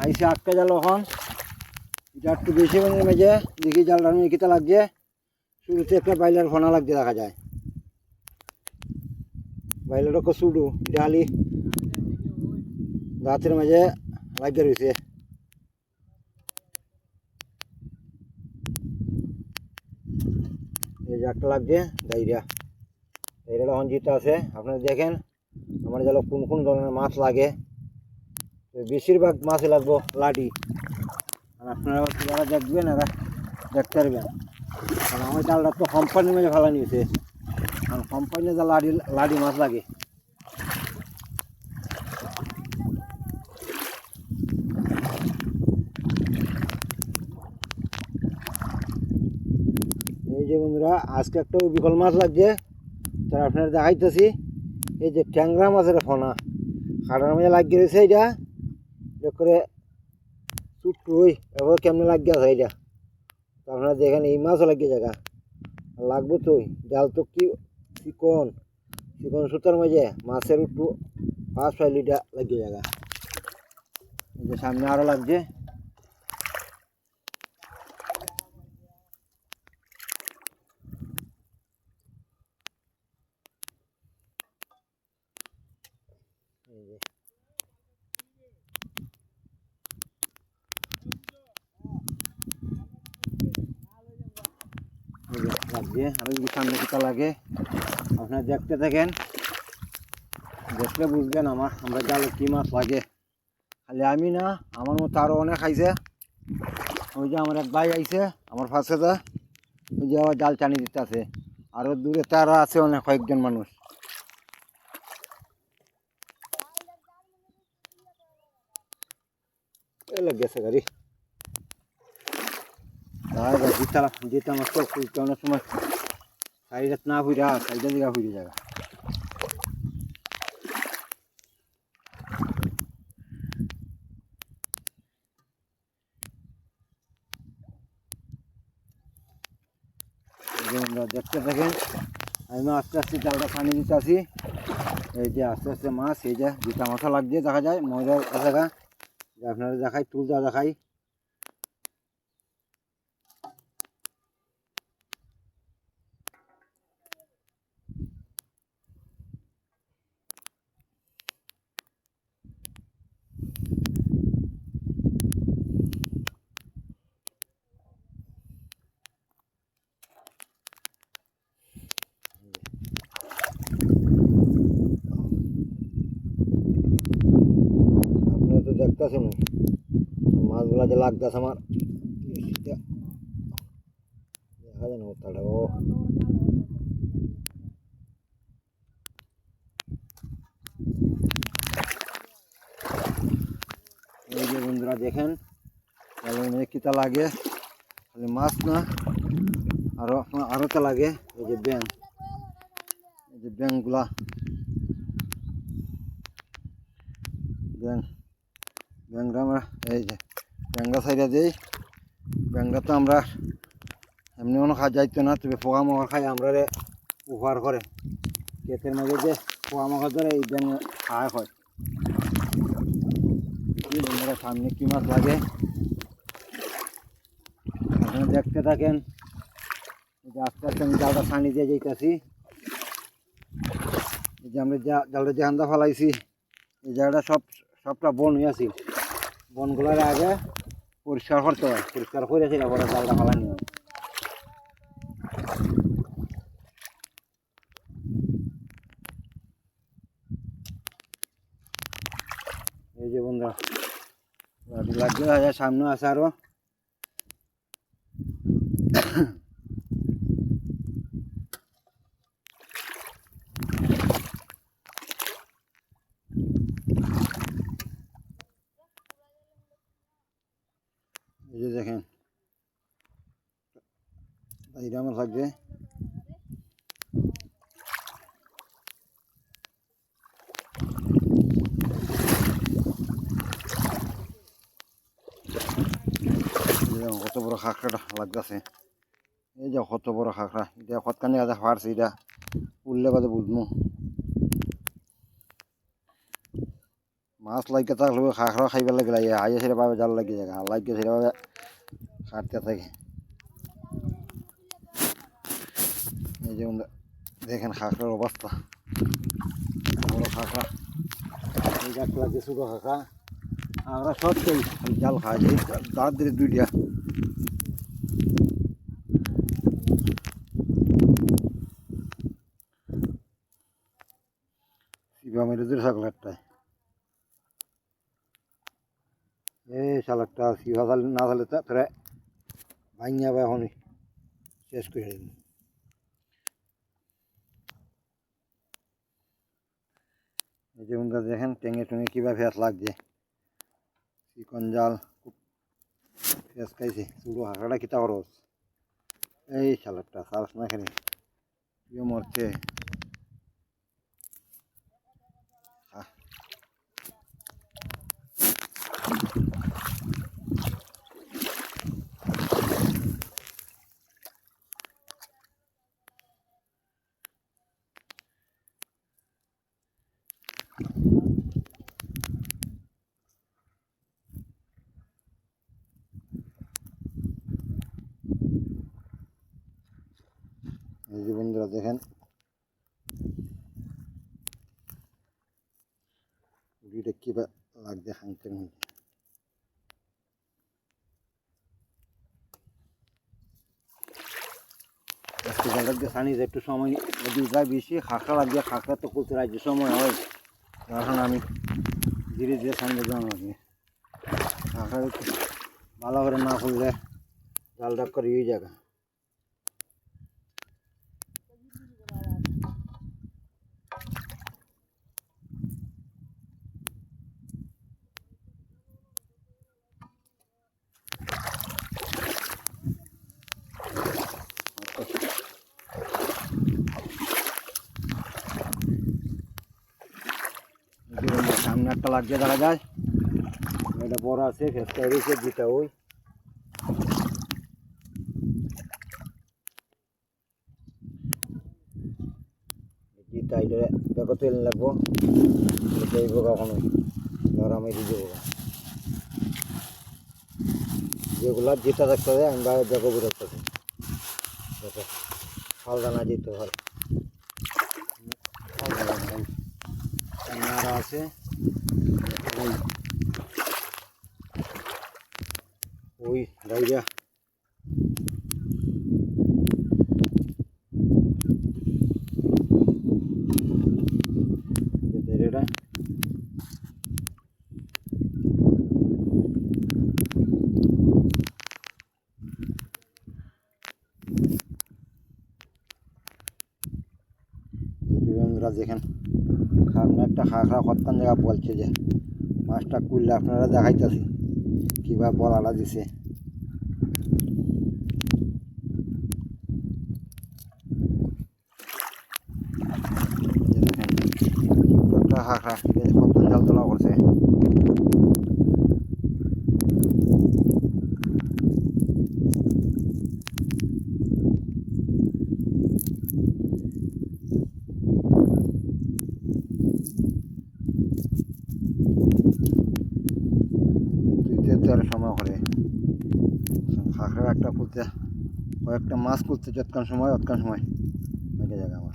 আইসে আটকা জাল এখন এটা একটু বেশি মেজে দেখি জালটা কিতা লাগছে। শুরুতে একটা বাইলার ফোনা লাগছে দেখা যায়, বাইলাটা কচুডু এটা খালি গাছের মাঝে লাগিয়ে রয়েছে। এই যে একটা লাগছে ডাইরিয়া, ডাইরিয়াটা অঞ্জিতা আছে। আপনারা দেখেন আমার জালে কোন কোন ধরনের মাছ লাগে, বেশিরভাগ মাছই লাগবো লাডি। আর আপনারা যারা দেখবেন এরা দেখতে পারবেন, কারণ আমার জালটা তো কোম্পানির মাঝে ভালো নিয়েছে, কারণ কোম্পানির যা লাডি লাডি মাছ লাগে। এই যে বন্ধুরা আজকে একটা বিকল মাছ লাগছে, তার আপনারা দেখাইতেছি। এই যে ট্যাংরা মাছের ফোনা খাটার মাঝে লাগিয়ে রয়েছে, এইটা করে চুট্টু ওই এবার কেমনে লাগিয়ে আছে এইটা। তো আপনারা দেখেন এই মাছও লাগিয়ে জায়গা লাগবো তো, জাল তো কি চিকন চিকন সুতার মাঝে মাছের একটু 5-6 লিটার লাগিয়ে জায়গা। এই যে সামনে আরও লাগছে। লাগছে আরো যদি সামনে কিতা লাগে আপনারা দেখতে থাকেন, দেখলে বুঝবেন আমরা জালে কি মাছ লাগে। খালি আমি না, আমার মতো আরও অনেক আইছে। ওই যে আমার এক ভাই আইছে আমার ফাঁসেতে, ওই যে আবার জাল টানি দিতে আছে, আরও দূরে তারা আছে অনেক কয়েকজন মানুষ। এলে গেছে গাড়ি যেতাম অনেক সময় সাইডে না ফুইরা সাইডে দিকে ফুইরে যাবে। দেখতে থাকেন, আমি আস্তে আস্তে জালটা পানি দিতে আসি। এই যে আস্তে আস্তে মাছ, এই যে দুটা মাথা লাগছে দেখা যায় ময়দার জায়গা, আপনারা দেখাই তুলটা দেখাই। আপনারা তো দেখতেছেন মাছগুলা যে লাগতেছে আমার, দেখা যায় না ওটাটা। ও এই যে বন্ধুরা দেখেন কিতা লাগে, খালি মাছ না আরো তো লাগে। এই যে ব্যাং, এই যে ব্যাংগুলা ব্যাংরা আমরা এই যে ব্যাংরা সাইডে দিই। ব্যাংরা তো আমরা এমনি কোনো খাওয়া যাইতো না, তবে পোকা মাকড় খাই আমরা উপকার করে। ক্ষেতের মাঝে যে পোকা মাকড় ধরে এই ব্যাং খাওয়া হয়। বন্ধুরা সামনে কি মাছ লাগে আপনারা দেখতে থাকেন। এই যে আস্তে আস্তে আমি জালটা ছানি দিয়ে যাইতেছি। এই যে আমরা জালটা যে হান্দা ফালাইছি, এই জায়গাটা সবটা বন হয়ে আছে, বনগুলোর আগে পরিষ্কার করতে হয়, পরিষ্কার করে তারপরে জালটা ফালানি হয়। এই যে বন্ধুরা লাগছে সামনে আছে আরো। এই যে দেখেন এইটা আমার লাগছে। কত বড় খাঁকড়াটা লাগতেছে, এই যে কত বড় খাঁকড়া, এটা কতখানি আদা ফাড়ছে, এটা উঠলে বাদে বুঝবো। মাছ লাগে থাকলে খাখরা খাইবার লাগে লাগে আইয়া সেটা পাবে জাল লাগিয়ে যায় লাগিয়ে সেটাভাবে কাটতে থাকে। এই যে দেখেন খাখরার অবস্থা, বড় খাখরা এই গাছ লাগছে ছোটো খাখরা আমরা সব খেয়ে জাল খাই দাঁড় দিলে দুইটা শিবা মেরে দূর থাকলো একটাই। এই শালাকটা শিবা না থাকলে তোরা ভাঙিয়ে যাবে এখনই শেষ করে দিন। এই যে বন্ধুরা দেখেন টেঙে টুঙে কীভাবে ফেস লাগছে, চিকন জাল খুব ফেস খাইছে। শুধু হাঁকাটা কিতা খরচ এই শালাকটা সারস না খেলে কেউ মরছে। এই যে বন্ধুরা দেখেন রুটিটা কীভাবে লাগছে হাঁকতের মধ্যে। আজকে জায়গা দিয়ে সানি একটু সময় যদি যায় বেশি খাঁকড়া লাগবে, খাঁকড়া তো খুলতে রাজ্য সময় হয় এখন আমি ধীরে ধীরে সামনে যাওয়া লাগে। খাঁকড়া ভালো করে না খুললে জালটা করে এই জায়গা সামনে একটা লাগছে দেখা যায়, এটা বড় আছে ফেসটা রয়েছে দুটা ওই দুটা এটা দেখো তেল লাগবো যাইব কখনোই ধর আমি দিয়ে দেবো যেগুলা যেটা দেখতে হবে আমি বাইরে দেখো বুঝতে দেখো ফালদানা যেতে হয় ক্যামেরা আছে ওই ওই ডাইরিয়া এটা দেখেন সামনে একটা খাঁকড়া কতক্ষণ জায়গা বলছে যে মাছটা করলে আপনারা দেখাইতেছি কীভাবে বলাটা দিছে। একটা খাঁকড়া কতক্ষণ জাল তোলা করছে। সময় করে খাঁকড়া একটা খুলতে কয়েকটা মাছ খুলতে যতক্ষণ সময় অতক্ষণ সময় লেগে যাবে আমার।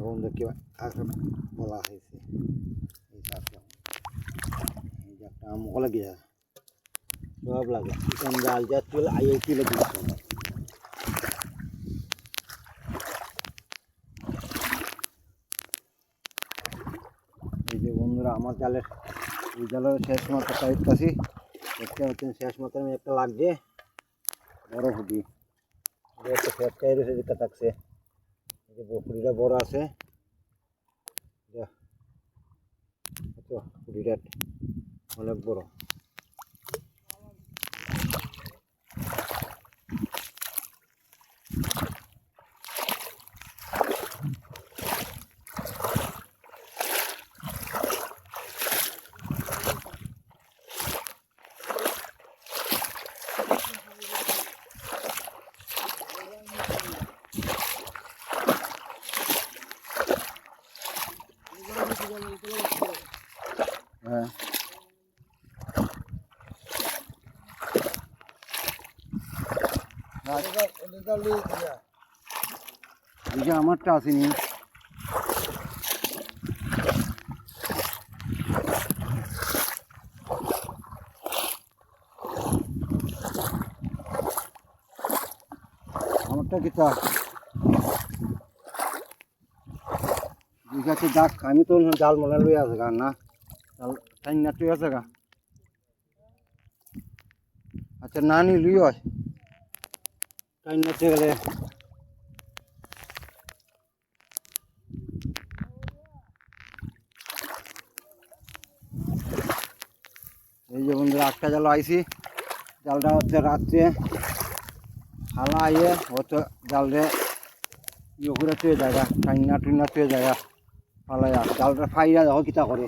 বন্ধুকে বলা হয়েছে এই চাষটা এই চাষটা আমক লাগে যায় সব লাগে চিকন জাল যা চলে আইও তুলে দিচ্ছে। এই যে বন্ধুরা আমার জালের এই জালের শেষ মাত্রা টাইপটাছি দেখতে পাচ্ছেন শেষ মাত্রা আমি একটা লাগছে বড় ফুটি একটা ফেট খাই রয়েছে যেটা থাকছে এই যে ফুটিটা বড় আছে ফুটিটা অনেক বড়। হ্যাঁ আমারটা আসেনি। আমারটা কি তা ঠিক আছে যাক, আমি তো জাল মনে লই আছে গা না জাল টাইম না তুই আছে গা। আচ্ছা না নি লুই হয় টাইম না গেলে এই যে বন্ধুরা একটা জাল আইছি, জালটা হচ্ছে রাত্রে হালা আইয়ে হচ্ছে জালরে ইয়ে করে তুই জায়গা টাইনা টুইনা তুই জায়গা ফালাইয়া জালটা ফাইয়া দেখো কিতা করে।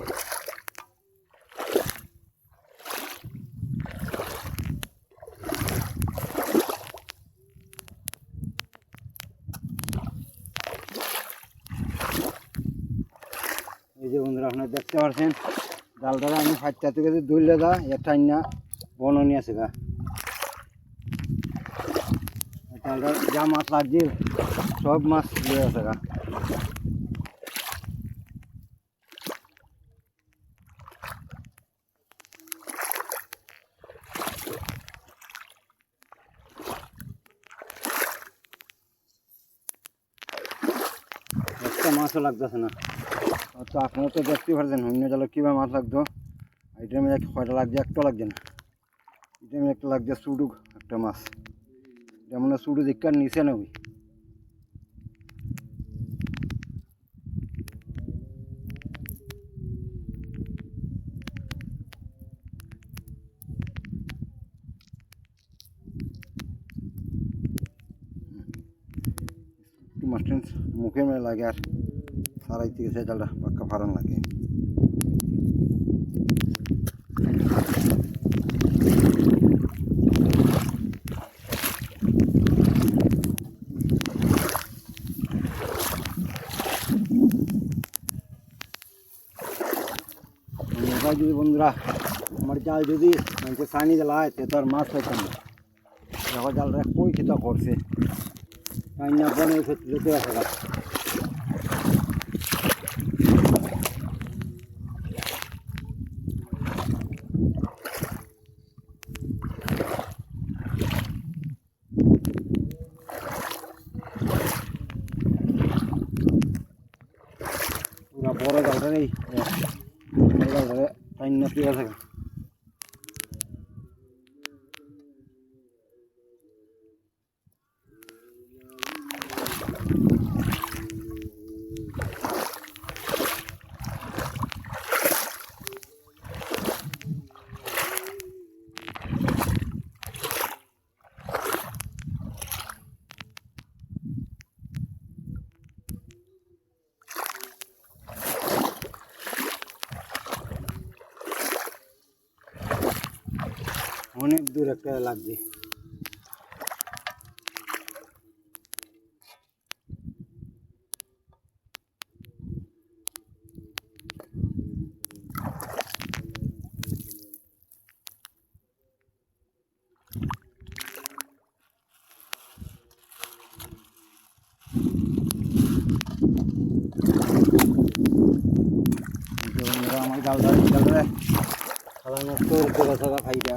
এই যে বন্ধুরা আপনারা দেখতে পাচ্ছেন জালটা আমি 5টা থেকে ধরলে দা এক টাইনা বননি আছে গা। জালটা যা মাছ লাগছে সব মাছ লিয়ে আছে গা। একটা মাছও লাগতেছে না। তো আপনারা তো দেখতে পারছেন অন্য জালে কীভাবে মাছ লাগতো। এটা আমি কয়টা লাগছে, একটা লাগছে না, এটা আমি একটা লাগছে চুডু একটা মাছ, যেমন চুডু দিককার নিচে না ওই মাছটা মুখে মেলে লাগে আর সারাইতে গেছে জালটা পাক্কা ফারান লাগে। যদি বন্ধুরা আমার জাল যদি মানুষের সানি জ্বালায় তো আর মাছ পাইতাম না। দেখো জালটা কই খিতা করছে না বনে যেতে আসে গা। পুরা বড় জালটা নেই জালটা টাইম না ঠিক আছে। অনেক দূর একটা লাগছে। আমার জালটা খেলা নষ্ট করে থাকা খাইটা